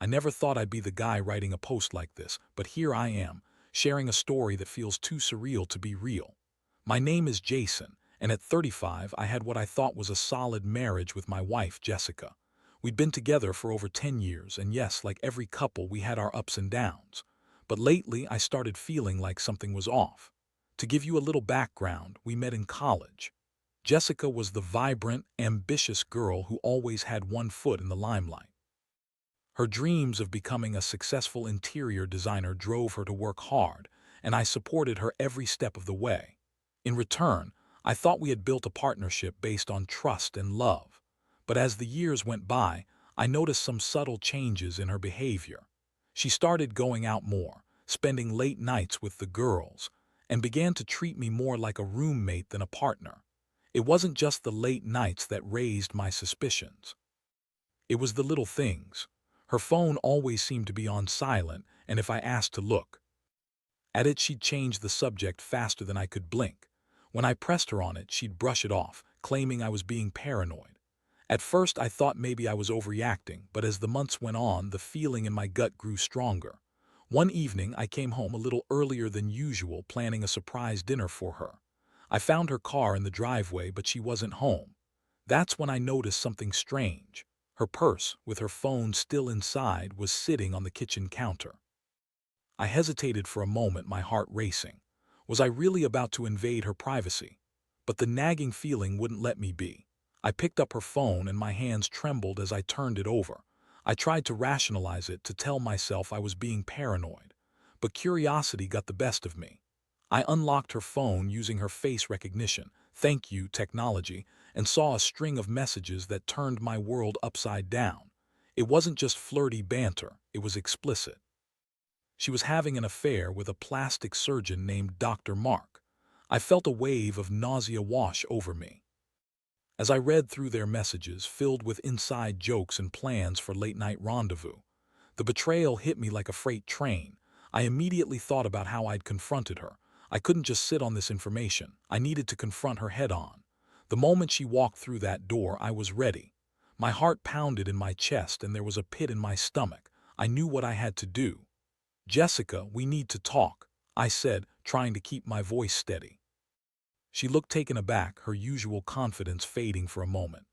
I never thought I'd be the guy writing a post like this, but here I am, sharing a story that feels too surreal to be real. My name is Jason, and at 35 I had what I thought was a solid marriage with my wife, Jessica. We'd been together for over 10 years, and yes, like every couple, we had our ups and downs. But lately I started feeling like something was off. To give you a little background, we met in college. Jessica was the vibrant, ambitious girl who always had one foot in the limelight. Her dreams of becoming a successful interior designer drove her to work hard, and I supported her every step of the way. In return, I thought we had built a partnership based on trust and love. But as the years went by, I noticed some subtle changes in her behavior. She started going out more, spending late nights with the girls, and began to treat me more like a roommate than a partner. It wasn't just the late nights that raised my suspicions. It was the little things. Her phone always seemed to be on silent, and if I asked to look at it, she'd change the subject faster than I could blink. When I pressed her on it, she'd brush it off, claiming I was being paranoid. At first, I thought maybe I was overreacting, but as the months went on, the feeling in my gut grew stronger. One evening, I came home a little earlier than usual, planning a surprise dinner for her. I found her car in the driveway, but she wasn't home. That's when I noticed something strange. Her purse, with her phone still inside, was sitting on the kitchen counter. I hesitated for a moment, my heart racing. Was I really about to invade her privacy? But the nagging feeling wouldn't let me be. I picked up her phone and my hands trembled as I turned it over. I tried to rationalize it, to tell myself I was being paranoid. But curiosity got the best of me. I unlocked her phone using her face recognition, thank you, technology, and saw a string of messages that turned my world upside down. It wasn't just flirty banter, it was explicit. She was having an affair with a plastic surgeon named Dr. Mark. I felt a wave of nausea wash over me. As I read through their messages, filled with inside jokes and plans for late-night rendezvous, the betrayal hit me like a freight train. I immediately thought about how I'd confronted her. I couldn't just sit on this information. I needed to confront her head-on. The moment she walked through that door, I was ready. My heart pounded in my chest and there was a pit in my stomach. I knew what I had to do. "Jessica, we need to talk," I said, trying to keep my voice steady. She looked taken aback, her usual confidence fading for a moment.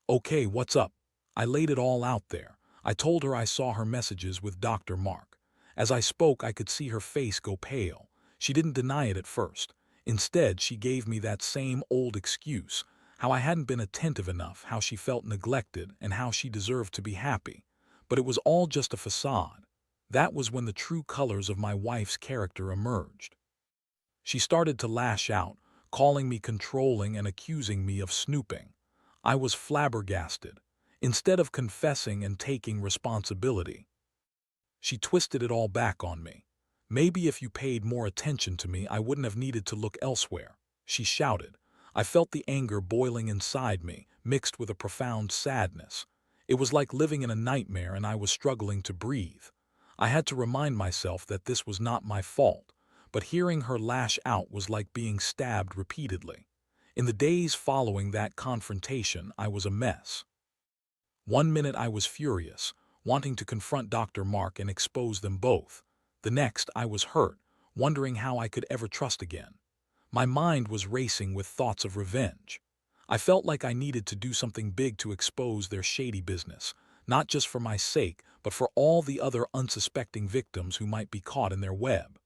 "Okay, what's up?" I laid it all out there. I told her I saw her messages with Dr. Mark. As I spoke, I could see her face go pale. She didn't deny it at first. Instead, she gave me that same old excuse, how I hadn't been attentive enough, how she felt neglected, and how she deserved to be happy. But it was all just a facade. That was when the true colors of my wife's character emerged. She started to lash out, calling me controlling and accusing me of snooping. I was flabbergasted. Instead of confessing and taking responsibility, she twisted it all back on me. "Maybe if you paid more attention to me, I wouldn't have needed to look elsewhere," she shouted. I felt the anger boiling inside me, mixed with a profound sadness. It was like living in a nightmare and I was struggling to breathe. I had to remind myself that this was not my fault, but hearing her lash out was like being stabbed repeatedly. In the days following that confrontation, I was a mess. One minute I was furious, wanting to confront Dr. Mark and expose them both. The next I was hurt, wondering how I could ever trust again. My mind was racing with thoughts of revenge. I felt like I needed to do something big to expose their shady business, not just for my sake, but for all the other unsuspecting victims who might be caught in their web.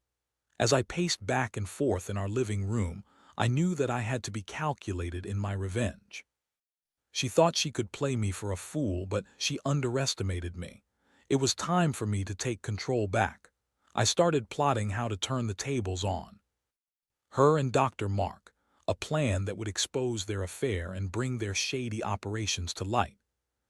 As I paced back and forth in our living room, I knew that I had to be calculated in my revenge. She thought she could play me for a fool, but she underestimated me. It was time for me to take control back. I started plotting how to turn the tables on her and Dr. Mark, a plan that would expose their affair and bring their shady operations to light.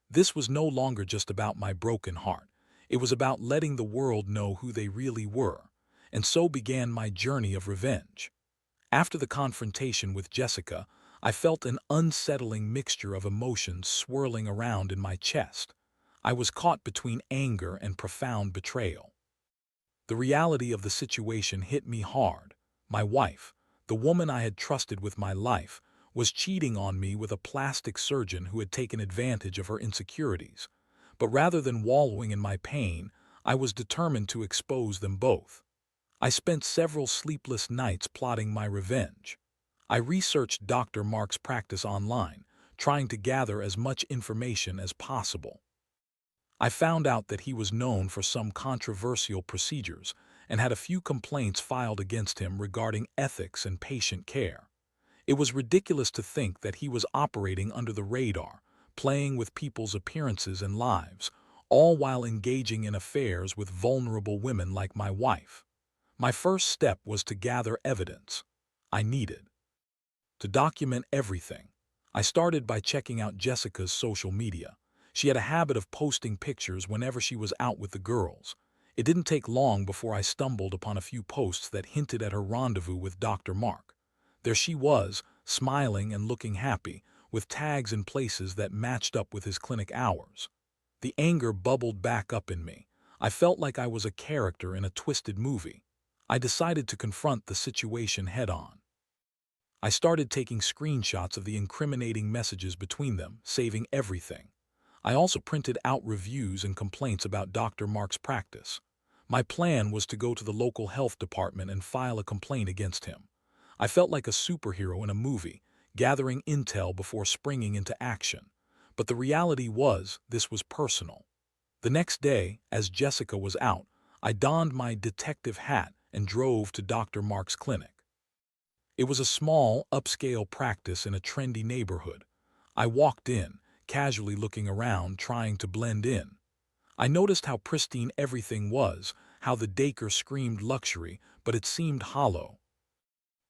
This was no longer just about my broken heart. It was about letting the world know who they really were. And so began my journey of revenge. After the confrontation with Jessica, I felt an unsettling mixture of emotions swirling around in my chest. I was caught between anger and profound betrayal. The reality of the situation hit me hard. My wife, the woman I had trusted with my life, was cheating on me with a plastic surgeon who had taken advantage of her insecurities. But rather than wallowing in my pain, I was determined to expose them both. I spent several sleepless nights plotting my revenge. I researched Dr. Mark's practice online, trying to gather as much information as possible. I found out that he was known for some controversial procedures and had a few complaints filed against him regarding ethics and patient care. It was ridiculous to think that he was operating under the radar, playing with people's appearances and lives, all while engaging in affairs with vulnerable women like my wife. My first step was to gather evidence. I needed to document everything. I started by checking out Jessica's social media. She had a habit of posting pictures whenever she was out with the girls. It didn't take long before I stumbled upon a few posts that hinted at her rendezvous with Dr. Mark. There she was, smiling and looking happy, with tags in places that matched up with his clinic hours. The anger bubbled back up in me. I felt like I was a character in a twisted movie. I decided to confront the situation head-on. I started taking screenshots of the incriminating messages between them, saving everything. I also printed out reviews and complaints about Dr. Mark's practice. My plan was to go to the local health department and file a complaint against him. I felt like a superhero in a movie, gathering intel before springing into action. But the reality was, this was personal. The next day, as Jessica was out, I donned my detective hat and drove to Dr. Mark's clinic. It was a small, upscale practice in a trendy neighborhood. I walked in, casually looking around, trying to blend in. I noticed how pristine everything was, how the decor screamed luxury, but it seemed hollow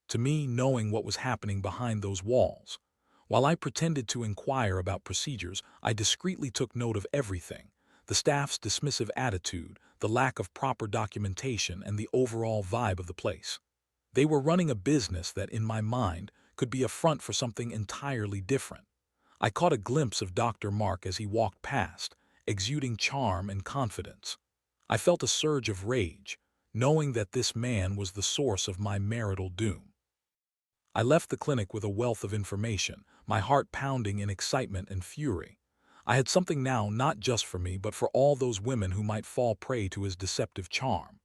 to me, knowing what was happening behind those walls. While I pretended to inquire about procedures, I discreetly took note of everything: the staff's dismissive attitude, the lack of proper documentation, and the overall vibe of the place. They were running a business that, in my mind, could be a front for something entirely different. I caught a glimpse of Dr. Mark as he walked past, exuding charm and confidence. I felt a surge of rage, knowing that this man was the source of my marital doom. I left the clinic with a wealth of information, my heart pounding in excitement and fury. I had something now not just for me but for all those women who might fall prey to his deceptive charm.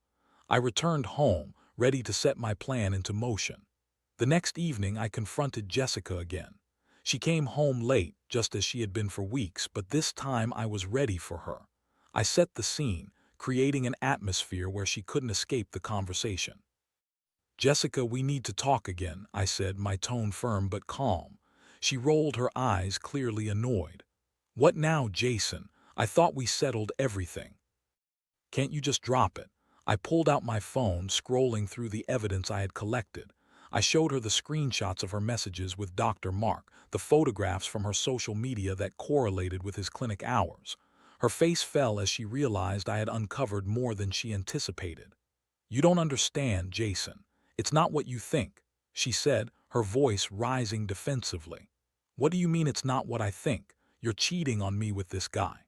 I returned home, ready to set my plan into motion. The next evening I confronted Jessica again. She came home late, just as she had been for weeks, but this time I was ready for her. I set the scene, creating an atmosphere where she couldn't escape the conversation. "Jessica, we need to talk again," I said, my tone firm but calm. She rolled her eyes, clearly annoyed. "What now, Jason? I thought we settled everything. Can't you just drop it?" I pulled out my phone, scrolling through the evidence I had collected. I showed her the screenshots of her messages with Dr. Mark, the photographs from her social media that correlated with his clinic hours. Her face fell as she realized I had uncovered more than she anticipated. "You don't understand, Jason. It's not what you think," she said, her voice rising defensively. "What do you mean it's not what I think? You're cheating on me with this guy.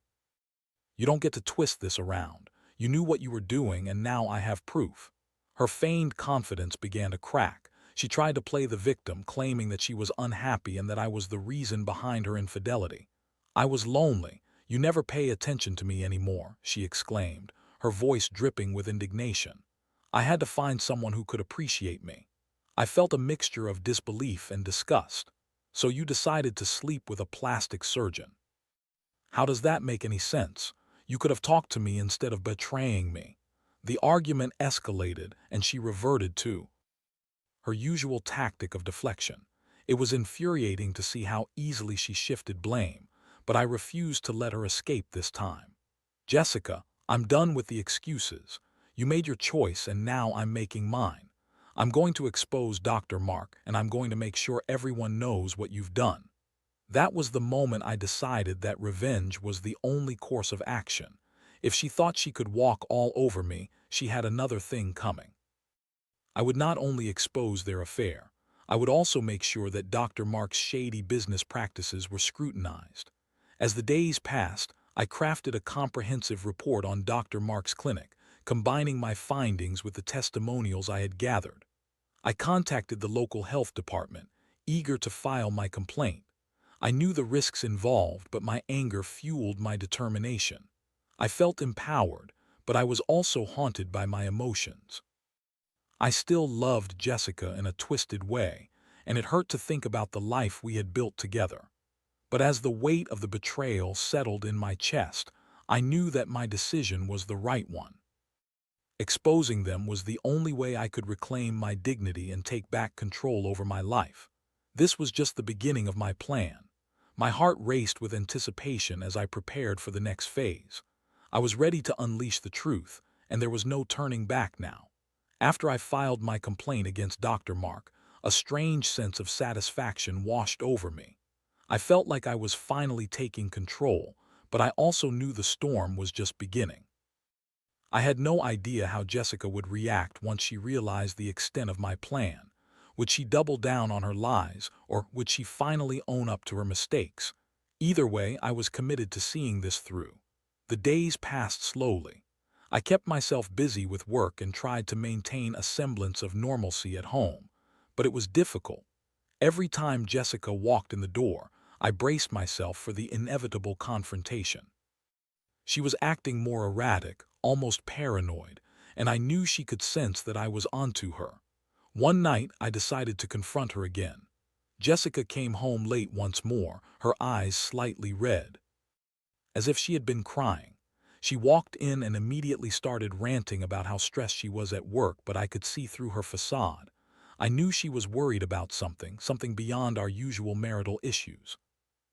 You don't get to twist this around. You knew what you were doing, and now I have proof." Her feigned confidence began to crack. She tried to play the victim, claiming that she was unhappy and that I was the reason behind her infidelity. "I was lonely. You never pay attention to me anymore," she exclaimed, her voice dripping with indignation. "I had to find someone who could appreciate me." I felt a mixture of disbelief and disgust. "So you decided to sleep with a plastic surgeon? How does that make any sense? You could have talked to me instead of betraying me." The argument escalated, and she reverted to her usual tactic of deflection. It was infuriating to see how easily she shifted blame, but I refused to let her escape this time. "Jessica, I'm done with the excuses. You made your choice, and now I'm making mine. I'm going to expose Dr. Mark, and I'm going to make sure everyone knows what you've done." That was the moment I decided that revenge was the only course of action. If she thought she could walk all over me, she had another thing coming. I would not only expose their affair, I would also make sure that Dr. Mark's shady business practices were scrutinized. As the days passed, I crafted a comprehensive report on Dr. Mark's clinic, combining my findings with the testimonials I had gathered. I contacted the local health department, eager to file my complaint. I knew the risks involved, but my anger fueled my determination. I felt empowered, but I was also haunted by my emotions. I still loved Jessica in a twisted way, and it hurt to think about the life we had built together. But as the weight of the betrayal settled in my chest, I knew that my decision was the right one. Exposing them was the only way I could reclaim my dignity and take back control over my life. This was just the beginning of my plan. My heart raced with anticipation as I prepared for the next phase. I was ready to unleash the truth, and there was no turning back now. After I filed my complaint against Dr. Mark, a strange sense of satisfaction washed over me. I felt like I was finally taking control, but I also knew the storm was just beginning. I had no idea how Jessica would react once she realized the extent of my plan. Would she double down on her lies, or would she finally own up to her mistakes? Either way, I was committed to seeing this through. The days passed slowly. I kept myself busy with work and tried to maintain a semblance of normalcy at home. But it was difficult. Every time Jessica walked in the door, I braced myself for the inevitable confrontation. She was acting more erratic, almost paranoid, and I knew she could sense that I was onto her. One night, I decided to confront her again. Jessica came home late once more, her eyes slightly red, as if she had been crying. She walked in and immediately started ranting about how stressed she was at work, but I could see through her facade. I knew she was worried about something beyond our usual marital issues.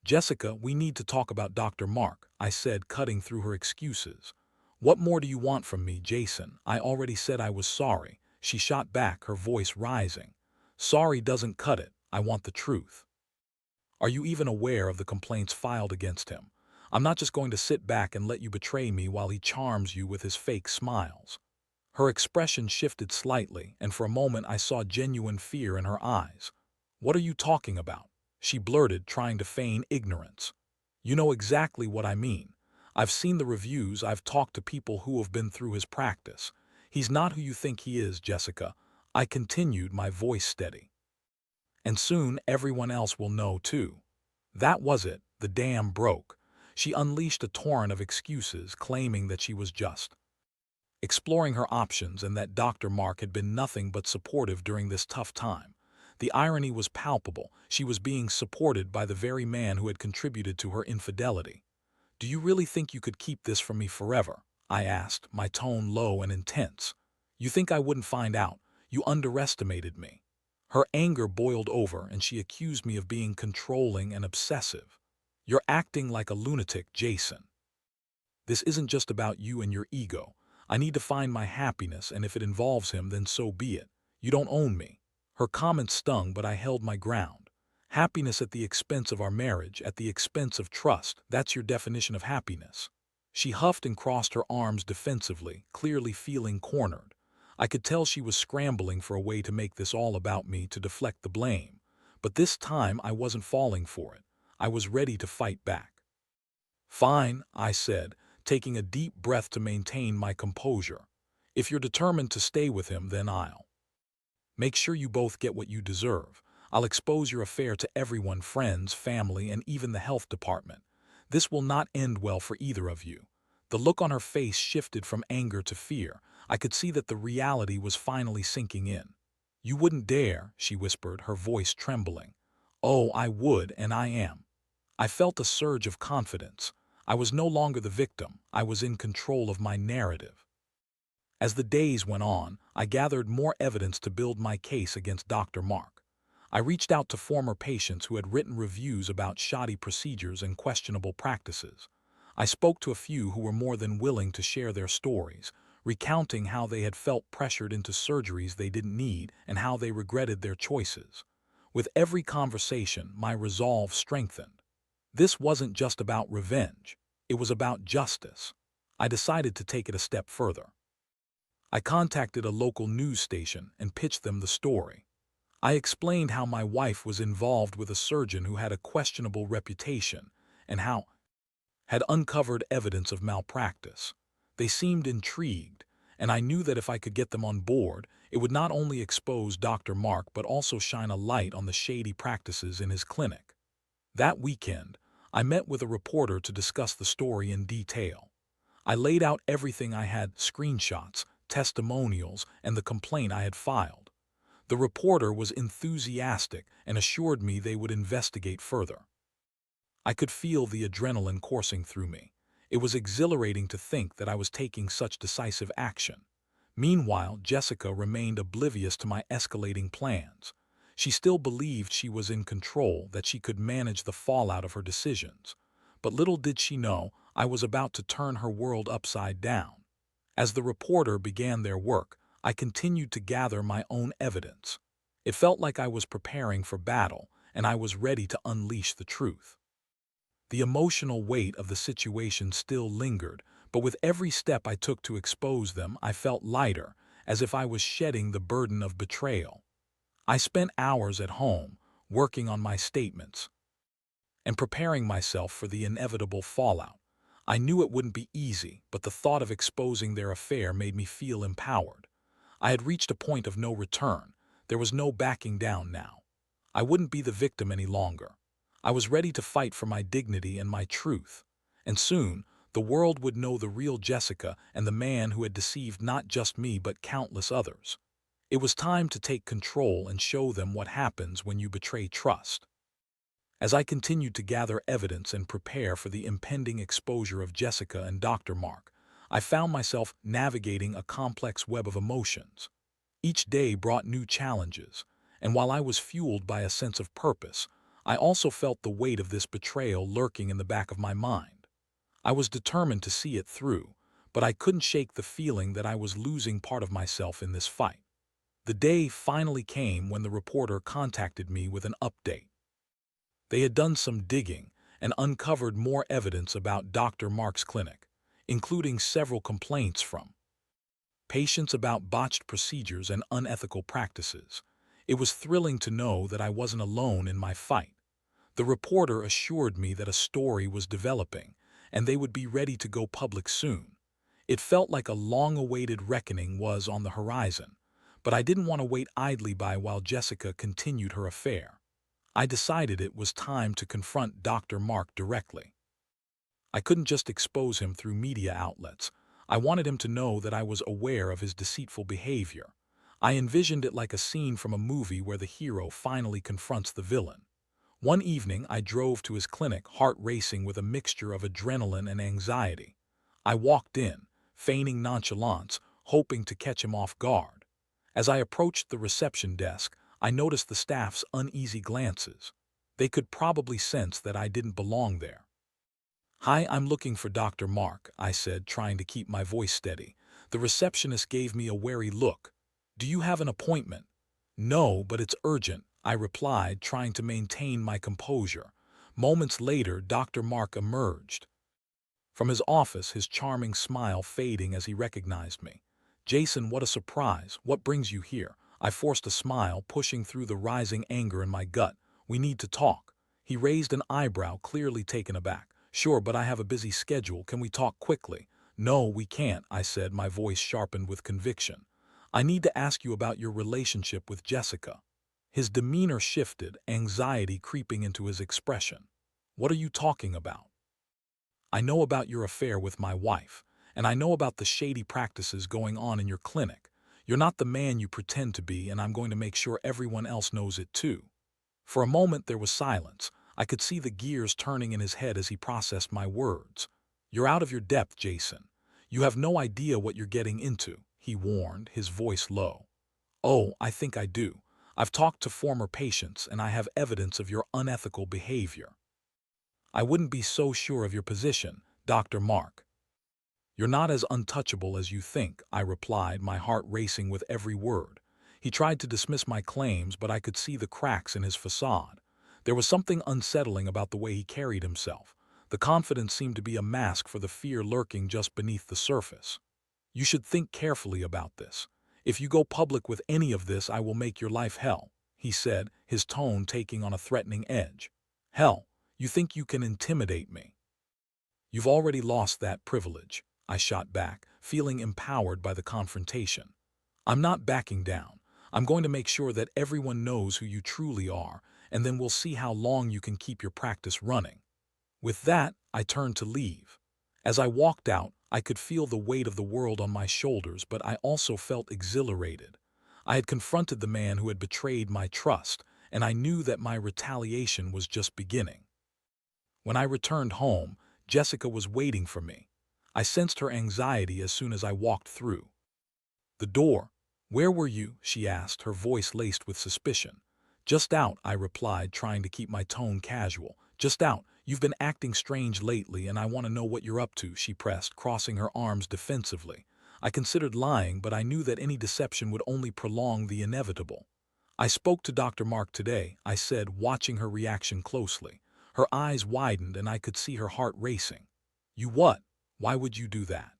"Jessica, we need to talk about Dr. Mark," I said, cutting through her excuses. "What more do you want from me, Jason? I already said I was sorry," she shot back, her voice rising. "Sorry doesn't cut it. I want the truth. Are you even aware of the complaints filed against him? I'm not just going to sit back and let you betray me while he charms you with his fake smiles." Her expression shifted slightly, and for a moment I saw genuine fear in her eyes. "What are you talking about?" she blurted, trying to feign ignorance. "You know exactly what I mean. I've seen the reviews, I've talked to people who have been through his practice. He's not who you think he is, Jessica," I continued, my voice steady. "And soon everyone else will know too." That was it. The dam broke. She unleashed a torrent of excuses, claiming that she was just exploring her options and that Dr. Mark had been nothing but supportive during this tough time. The irony was palpable. She was being supported by the very man who had contributed to her infidelity. "Do you really think you could keep this from me forever?" I asked, my tone low and intense. "You think I wouldn't find out? You underestimated me." Her anger boiled over, and she accused me of being controlling and obsessive. "You're acting like a lunatic, Jason. This isn't just about you and your ego. I need to find my happiness, and if it involves him, then so be it. You don't own me." Her comment stung, but I held my ground. "Happiness at the expense of our marriage, at the expense of trust, that's your definition of happiness." She huffed and crossed her arms defensively, clearly feeling cornered. I could tell she was scrambling for a way to make this all about me, to deflect the blame. But this time I wasn't falling for it. I was ready to fight back. "Fine," I said, taking a deep breath to maintain my composure. "If you're determined to stay with him, then I'll make sure you both get what you deserve. I'll expose your affair to everyone, friends, family, and even the health department. This will not end well for either of you." The look on her face shifted from anger to fear. I could see that the reality was finally sinking in. "You wouldn't dare," she whispered, her voice trembling. "Oh, I would, and I am." I felt a surge of confidence. I was no longer the victim. I was in control of my narrative. As the days went on, I gathered more evidence to build my case against Dr. Mark. I reached out to former patients who had written reviews about shoddy procedures and questionable practices. I spoke to a few who were more than willing to share their stories, recounting how they had felt pressured into surgeries they didn't need and how they regretted their choices. With every conversation, my resolve strengthened. This wasn't just about revenge. It was about justice. I decided to take it a step further. I contacted a local news station and pitched them the story. I explained how my wife was involved with a surgeon who had a questionable reputation and how had uncovered evidence of malpractice. They seemed intrigued, and I knew that if I could get them on board, it would not only expose Dr. Mark but also shine a light on the shady practices in his clinic. That weekend, I met with a reporter to discuss the story in detail. I laid out everything I had: screenshots, testimonials, and the complaint I had filed. The reporter was enthusiastic and assured me they would investigate further. I could feel the adrenaline coursing through me. It was exhilarating to think that I was taking such decisive action. Meanwhile, Jessica remained oblivious to my escalating plans. She still believed she was in control, that she could manage the fallout of her decisions. But little did she know, I was about to turn her world upside down. As the reporter began their work, I continued to gather my own evidence. It felt like I was preparing for battle, and I was ready to unleash the truth. The emotional weight of the situation still lingered, but with every step I took to expose them, I felt lighter, as if I was shedding the burden of betrayal. I spent hours at home, working on my statements and preparing myself for the inevitable fallout. I knew it wouldn't be easy, but the thought of exposing their affair made me feel empowered. I had reached a point of no return. There was no backing down now. I wouldn't be the victim any longer. I was ready to fight for my dignity and my truth. And soon, the world would know the real Jessica and the man who had deceived not just me but countless others. It was time to take control and show them what happens when you betray trust. As I continued to gather evidence and prepare for the impending exposure of Jessica and Dr. Mark, I found myself navigating a complex web of emotions. Each day brought new challenges, and while I was fueled by a sense of purpose, I also felt the weight of this betrayal lurking in the back of my mind. I was determined to see it through, but I couldn't shake the feeling that I was losing part of myself in this fight. The day finally came when the reporter contacted me with an update. They had done some digging and uncovered more evidence about Dr. Mark's clinic, including several complaints from patients about botched procedures and unethical practices. It was thrilling to know that I wasn't alone in my fight. The reporter assured me that a story was developing, and they would be ready to go public soon. It felt like a long-awaited reckoning was on the horizon, but I didn't want to wait idly by while Jessica continued her affair. I decided it was time to confront Dr. Mark directly. I couldn't just expose him through media outlets. I wanted him to know that I was aware of his deceitful behavior. I envisioned it like a scene from a movie where the hero finally confronts the villain. One evening, I drove to his clinic, heart racing with a mixture of adrenaline and anxiety. I walked in, feigning nonchalance, hoping to catch him off guard. As I approached the reception desk, I noticed the staff's uneasy glances. They could probably sense that I didn't belong there. "Hi, I'm looking for Dr. Mark," I said, trying to keep my voice steady. The receptionist gave me a wary look. "Do you have an appointment?" "No, but it's urgent," I replied, trying to maintain my composure. Moments later, Dr. Mark emerged from his office, his charming smile fading as he recognized me. "Jason, what a surprise. What brings you here?" I forced a smile, pushing through the rising anger in my gut. "We need to talk." He raised an eyebrow, clearly taken aback. "Sure, but I have a busy schedule. Can we talk quickly?" "No, we can't," I said, my voice sharpened with conviction. "I need to ask you about your relationship with Jessica." His demeanor shifted, anxiety creeping into his expression. "What are you talking about?" "I know about your affair with my wife, and I know about the shady practices going on in your clinic. You're not the man you pretend to be, and I'm going to make sure everyone else knows it too." For a moment there was silence. I could see the gears turning in his head as he processed my words. "You're out of your depth, Jason. You have no idea what you're getting into," he warned, his voice low. "Oh, I think I do. I've talked to former patients, and I have evidence of your unethical behavior." "I wouldn't be so sure of your position, Dr. Mark." "You're not as untouchable as you think," I replied, my heart racing with every word. He tried to dismiss my claims, but I could see the cracks in his facade. There was something unsettling about the way he carried himself. The confidence seemed to be a mask for the fear lurking just beneath the surface. "You should think carefully about this. If you go public with any of this, I will make your life hell," he said, his tone taking on a threatening edge. "Hell? You think you can intimidate me?" "You've already lost that privilege," I shot back, feeling empowered by the confrontation. "I'm not backing down. I'm going to make sure that everyone knows who you truly are, and then we'll see how long you can keep your practice running." With that, I turned to leave. As I walked out, I could feel the weight of the world on my shoulders, but I also felt exhilarated. I had confronted the man who had betrayed my trust, and I knew that my retaliation was just beginning. When I returned home, Jessica was waiting for me. I sensed her anxiety as soon as I walked through the door. "Where were you?" she asked, her voice laced with suspicion. "Just out," I replied, trying to keep my tone casual. "Just out. You've been acting strange lately, and I want to know what you're up to," she pressed, crossing her arms defensively. I considered lying, but I knew that any deception would only prolong the inevitable. "I spoke to Dr. Mark today," I said, watching her reaction closely. Her eyes widened, and I could see her heart racing. "You what? Why would you do that?"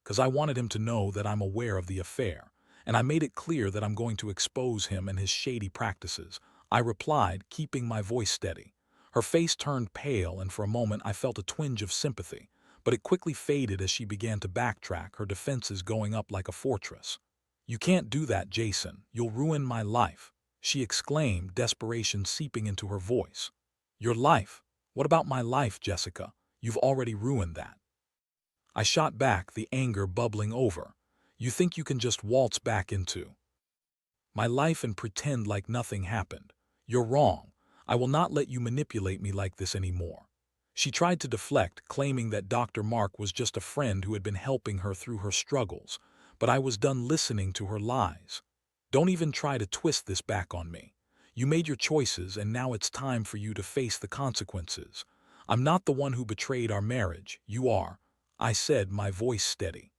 "'Cause I wanted him to know that I'm aware of the affair, and I made it clear that I'm going to expose him and his shady practices," I replied, keeping my voice steady. Her face turned pale, and for a moment I felt a twinge of sympathy, but it quickly faded as she began to backtrack, her defenses going up like a fortress. "You can't do that, Jason. You'll ruin my life," she exclaimed, desperation seeping into her voice. "Your life? What about my life, Jessica? You've already ruined that." I shot back, the anger bubbling over. "You think you can just waltz back into my life and pretend like nothing happened? You're wrong. I will not let you manipulate me like this anymore." She tried to deflect, claiming that Dr. Mark was just a friend who had been helping her through her struggles, but I was done listening to her lies. "Don't even try to twist this back on me. You made your choices, and now it's time for you to face the consequences. I'm not the one who betrayed our marriage. You are," I said, my voice steady.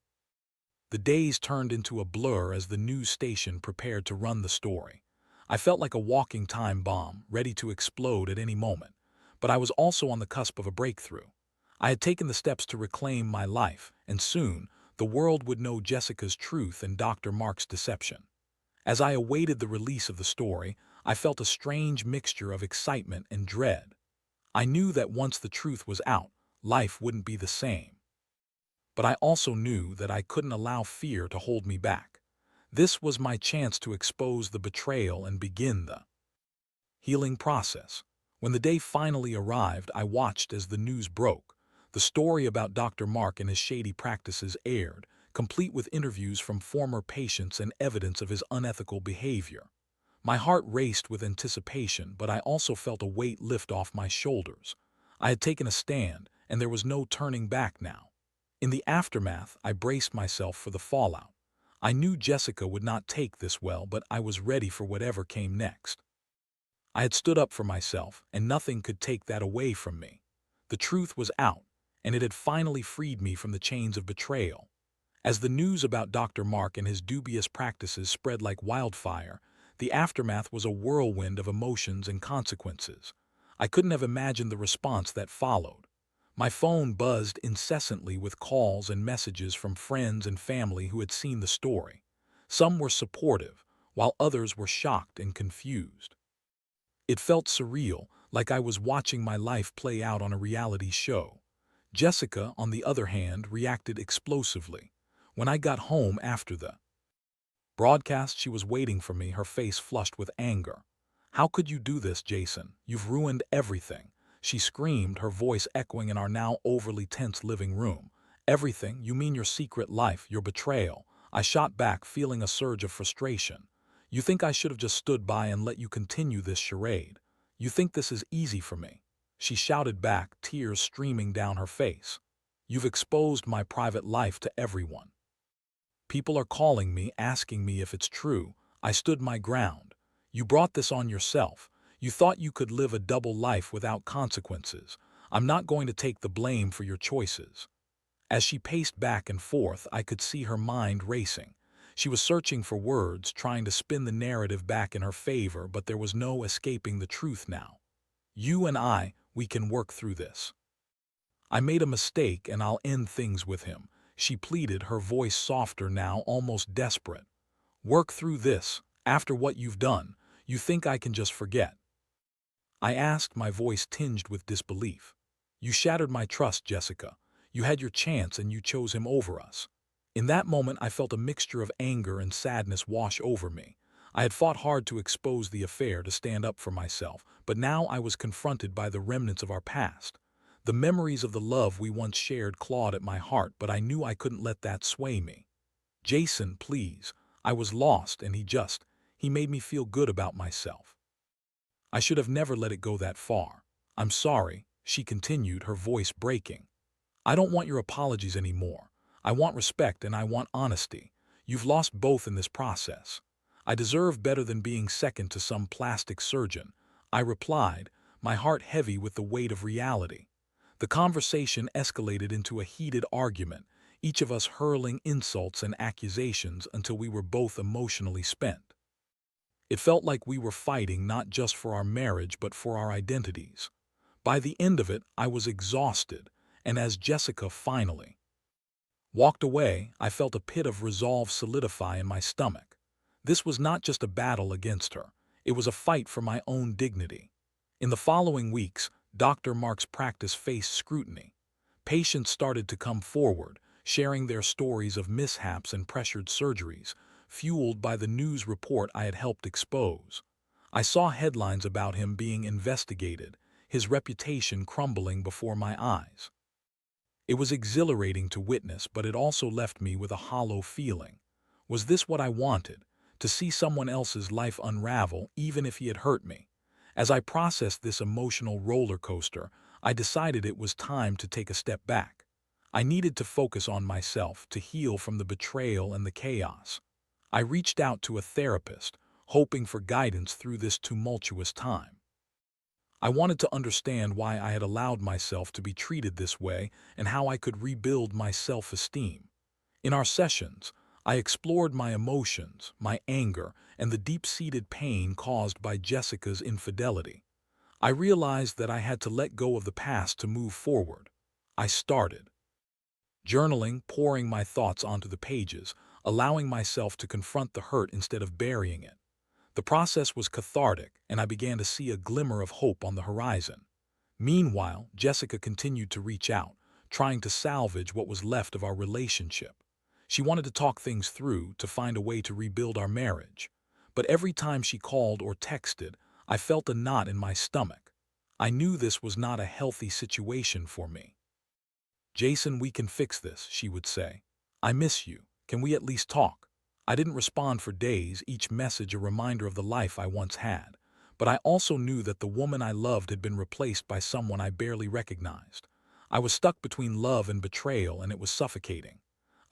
The days turned into a blur as the news station prepared to run the story. I felt like a walking time bomb, ready to explode at any moment, but I was also on the cusp of a breakthrough. I had taken the steps to reclaim my life, and soon the world would know Jessica's truth and Dr. Mark's deception. As I awaited the release of the story, I felt a strange mixture of excitement and dread. I knew that once the truth was out, life wouldn't be the same. But I also knew that I couldn't allow fear to hold me back. This was my chance to expose the betrayal and begin the healing process. When the day finally arrived, I watched as the news broke. The story about Dr. Mark and his shady practices aired, complete with interviews from former patients and evidence of his unethical behavior. My heart raced with anticipation, but I also felt a weight lift off my shoulders. I had taken a stand, and there was no turning back now. In the aftermath, I braced myself for the fallout. I knew Jessica would not take this well, but I was ready for whatever came next. I had stood up for myself, and nothing could take that away from me. The truth was out, and it had finally freed me from the chains of betrayal. As the news about Dr. Mark and his dubious practices spread like wildfire, the aftermath was a whirlwind of emotions and consequences. I couldn't have imagined the response that followed. My phone buzzed incessantly with calls and messages from friends and family who had seen the story. Some were supportive, while others were shocked and confused. It felt surreal, like I was watching my life play out on a reality show. Jessica, on the other hand, reacted explosively. When I got home after the broadcast, she was waiting for me, her face flushed with anger. "How could you do this, Jason? You've ruined everything," she screamed, her voice echoing in our now overly tense living room. "Everything? You mean your secret life, your betrayal?" I shot back, feeling a surge of frustration. "You think I should have just stood by and let you continue this charade? You think this is easy for me?" she shouted back, tears streaming down her face. "You've exposed my private life to everyone. People are calling me, asking me if it's true." I stood my ground. "You brought this on yourself. You thought you could live a double life without consequences. I'm not going to take the blame for your choices." As she paced back and forth, I could see her mind racing. She was searching for words, trying to spin the narrative back in her favor, but there was no escaping the truth now. "You and we can work through this. I made a mistake, and I'll end things with him," she pleaded, her voice softer now, almost desperate. "Work through this? After what you've done, you think I can just forget?" I asked, my voice tinged with disbelief. "You shattered my trust, Jessica. You had your chance, and you chose him over us." In that moment, I felt a mixture of anger and sadness wash over me. I had fought hard to expose the affair, to stand up for myself, but now I was confronted by the remnants of our past. The memories of the love we once shared clawed at my heart, but I knew I couldn't let that sway me. Jason, please. I was lost, and he made me feel good about myself. I should have never let it go that far. I'm sorry, she continued, her voice breaking. I don't want your apologies anymore. I want respect and I want honesty. You've lost both in this process. I deserve better than being second to some plastic surgeon, I replied, my heart heavy with the weight of reality. The conversation escalated into a heated argument, each of us hurling insults and accusations until we were both emotionally spent. It felt like we were fighting not just for our marriage but for our identities. By the end of it, I was exhausted, and as Jessica finally walked away, I felt a pit of resolve solidify in my stomach. This was not just a battle against her, it was a fight for my own dignity. In the following weeks, Dr. Mark's practice faced scrutiny. Patients started to come forward, sharing their stories of mishaps and pressured surgeries, fueled by the news report I had helped expose. I saw headlines about him being investigated, his reputation crumbling before my eyes. It was exhilarating to witness, but it also left me with a hollow feeling. Was this what I wanted? To see someone else's life unravel, even if he had hurt me? As I processed this emotional roller coaster, I decided it was time to take a step back. I needed to focus on myself, to heal from the betrayal and the chaos. I reached out to a therapist, hoping for guidance through this tumultuous time. I wanted to understand why I had allowed myself to be treated this way and how I could rebuild my self-esteem. In our sessions, I explored my emotions, my anger, and the deep-seated pain caused by Jessica's infidelity. I realized that I had to let go of the past to move forward. I started journaling, pouring my thoughts onto the pages, allowing myself to confront the hurt instead of burying it. The process was cathartic, and I began to see a glimmer of hope on the horizon. Meanwhile, Jessica continued to reach out, trying to salvage what was left of our relationship. She wanted to talk things through, to find a way to rebuild our marriage. But every time she called or texted, I felt a knot in my stomach. I knew this was not a healthy situation for me. Jason, we can fix this, she would say. I miss you. Can we at least talk? I didn't respond for days, each message a reminder of the life I once had. But I also knew that the woman I loved had been replaced by someone I barely recognized. I was stuck between love and betrayal, and it was suffocating.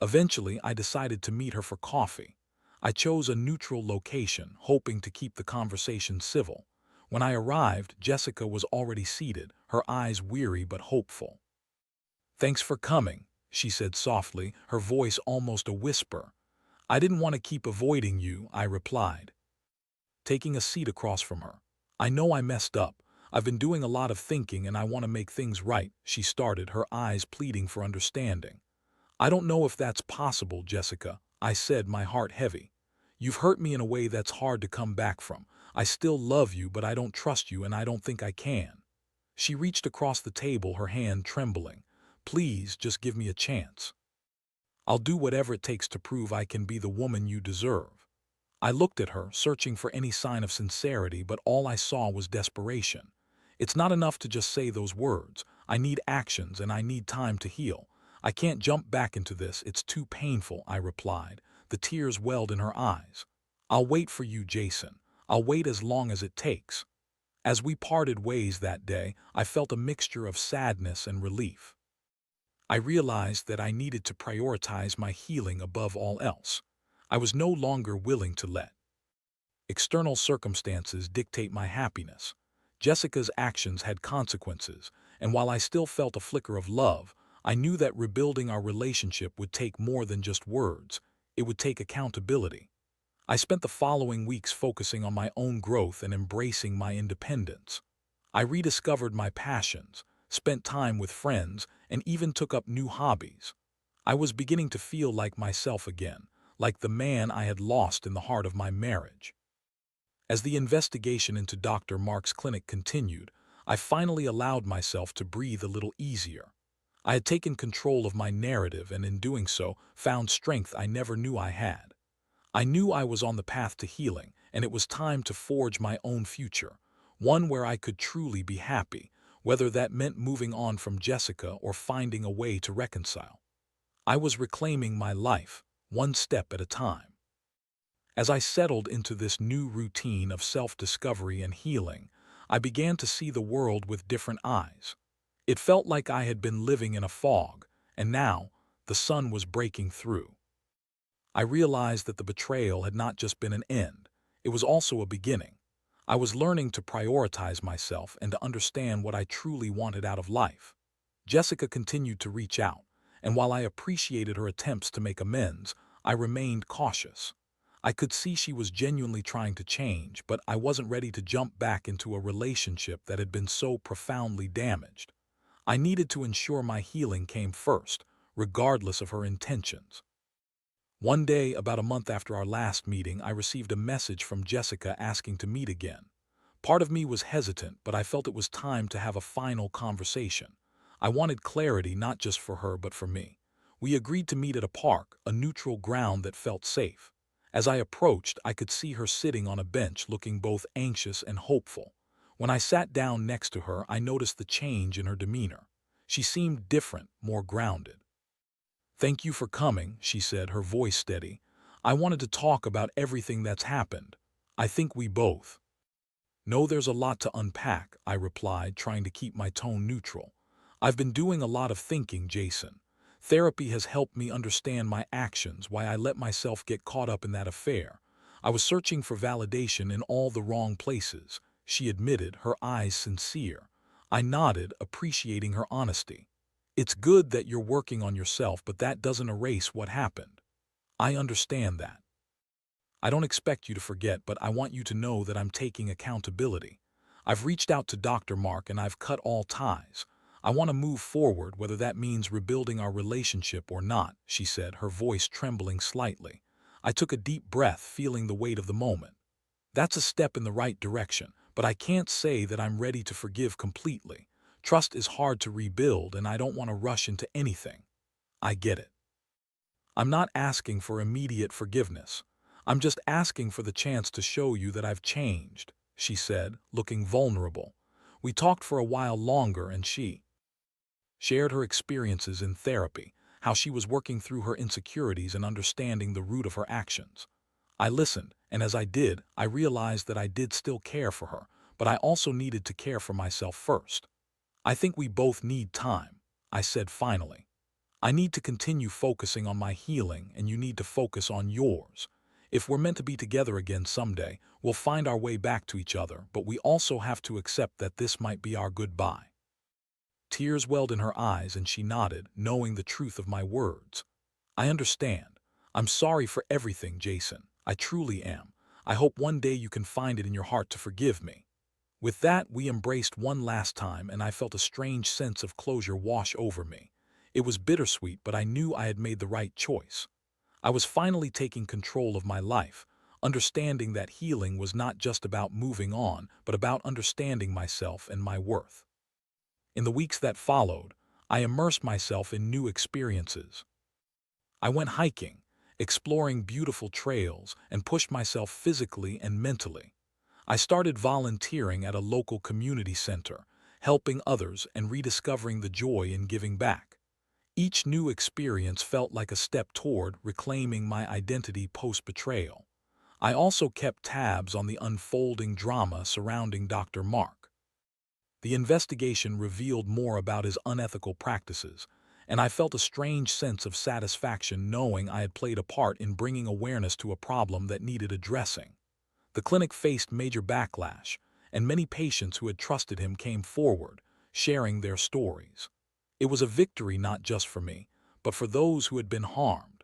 Eventually, I decided to meet her for coffee. I chose a neutral location, hoping to keep the conversation civil. When I arrived, Jessica was already seated, her eyes weary but hopeful. Thanks for coming, she said softly, her voice almost a whisper. I didn't want to keep avoiding you, I replied, taking a seat across from her. I know I messed up. I've been doing a lot of thinking and I want to make things right, she started, her eyes pleading for understanding. I don't know if that's possible, Jessica, I said, my heart heavy. You've hurt me in a way that's hard to come back from. I still love you, but I don't trust you and I don't think I can. She reached across the table, her hand trembling. Please, just give me a chance. I'll do whatever it takes to prove I can be the woman you deserve. I looked at her, searching for any sign of sincerity, but all I saw was desperation. It's not enough to just say those words. I need actions and I need time to heal. I can't jump back into this, it's too painful, I replied. The tears welled in her eyes. I'll wait for you, Jason. I'll wait as long as it takes. As we parted ways that day, I felt a mixture of sadness and relief. I realized that I needed to prioritize my healing above all else. I was no longer willing to let external circumstances dictate my happiness. Jessica's actions had consequences, and while I still felt a flicker of love, I knew that rebuilding our relationship would take more than just words. It would take accountability. I spent the following weeks focusing on my own growth and embracing my independence. I rediscovered my passions, spent time with friends, and even took up new hobbies. I was beginning to feel like myself again, like the man I had lost in the heart of my marriage. As the investigation into Dr. Mark's clinic continued, I finally allowed myself to breathe a little easier. I had taken control of my narrative and in doing so found strength I never knew I had. I knew I was on the path to healing, and it was time to forge my own future, one where I could truly be happy, whether that meant moving on from Jessica or finding a way to reconcile. I was reclaiming my life, one step at a time. As I settled into this new routine of self-discovery and healing, I began to see the world with different eyes. It felt like I had been living in a fog, and now the sun was breaking through. I realized that the betrayal had not just been an end, it was also a beginning. I was learning to prioritize myself and to understand what I truly wanted out of life. Jessica continued to reach out, and while I appreciated her attempts to make amends, I remained cautious. I could see she was genuinely trying to change, but I wasn't ready to jump back into a relationship that had been so profoundly damaged. I needed to ensure my healing came first, regardless of her intentions. One day, about a month after our last meeting, I received a message from Jessica asking to meet again. Part of me was hesitant, but I felt it was time to have a final conversation. I wanted clarity not just for her but for me. We agreed to meet at a park, a neutral ground that felt safe. As I approached, I could see her sitting on a bench looking both anxious and hopeful. When I sat down next to her, I noticed the change in her demeanor. She seemed different, more grounded. "Thank you for coming," she said, her voice steady. "I wanted to talk about everything that's happened. I think we both know there's a lot to unpack," I replied, trying to keep my tone neutral. "I've been doing a lot of thinking, Jason. Therapy has helped me understand my actions, why I let myself get caught up in that affair. I was searching for validation in all the wrong places," she admitted, her eyes sincere. I nodded, appreciating her honesty. "It's good that you're working on yourself, but that doesn't erase what happened. I understand that. I don't expect you to forget, but I want you to know that I'm taking accountability. I've reached out to Dr. Mark and I've cut all ties. I want to move forward, whether that means rebuilding our relationship or not," she said, her voice trembling slightly. I took a deep breath, feeling the weight of the moment. That's a step in the right direction, but I can't say that I'm ready to forgive completely. Trust is hard to rebuild, and I don't want to rush into anything. I get it. I'm not asking for immediate forgiveness. I'm just asking for the chance to show you that I've changed," she said, looking vulnerable. We talked for a while longer, and she shared her experiences in therapy, how she was working through her insecurities and understanding the root of her actions. I listened, and as I did, I realized that I did still care for her, but I also needed to care for myself first. "I think we both need time," I said finally. "I need to continue focusing on my healing, and you need to focus on yours. If we're meant to be together again someday, we'll find our way back to each other, but we also have to accept that this might be our goodbye." Tears welled in her eyes, and she nodded, knowing the truth of my words. "I understand. I'm sorry for everything, Jason. I truly am. I hope one day you can find it in your heart to forgive me." With that, we embraced one last time, and I felt a strange sense of closure wash over me. It was bittersweet, but I knew I had made the right choice. I was finally taking control of my life, understanding that healing was not just about moving on, but about understanding myself and my worth. In the weeks that followed, I immersed myself in new experiences. I went hiking, exploring beautiful trails, and pushed myself physically and mentally. I started volunteering at a local community center, helping others and rediscovering the joy in giving back. Each new experience felt like a step toward reclaiming my identity post-betrayal. I also kept tabs on the unfolding drama surrounding Dr. Mark. The investigation revealed more about his unethical practices, and I felt a strange sense of satisfaction knowing I had played a part in bringing awareness to a problem that needed addressing. The clinic faced major backlash, and many patients who had trusted him came forward, sharing their stories. It was a victory not just for me, but for those who had been harmed.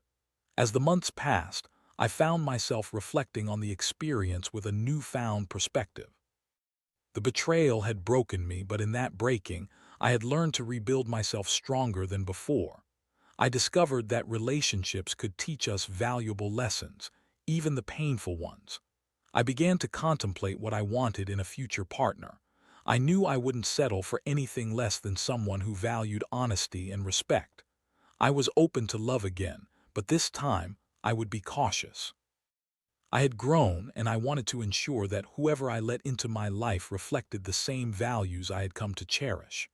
As the months passed, I found myself reflecting on the experience with a newfound perspective. The betrayal had broken me, but in that breaking, I had learned to rebuild myself stronger than before. I discovered that relationships could teach us valuable lessons, even the painful ones. I began to contemplate what I wanted in a future partner. I knew I wouldn't settle for anything less than someone who valued honesty and respect. I was open to love again, but this time I would be cautious. I had grown, and I wanted to ensure that whoever I let into my life reflected the same values I had come to cherish.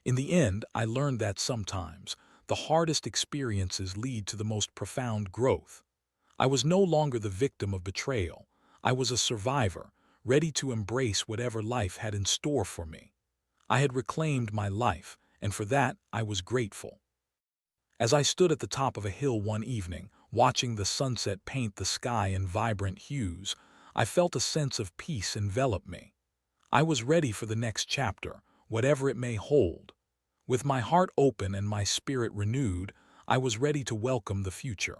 In the end, I learned that sometimes the hardest experiences lead to the most profound growth. I was no longer the victim of betrayal. I was a survivor, ready to embrace whatever life had in store for me. I had reclaimed my life, and for that I was grateful. As I stood at the top of a hill one evening, watching the sunset paint the sky in vibrant hues, I felt a sense of peace envelop me. I was ready for the next chapter, whatever it may hold. With my heart open and my spirit renewed, I was ready to welcome the future.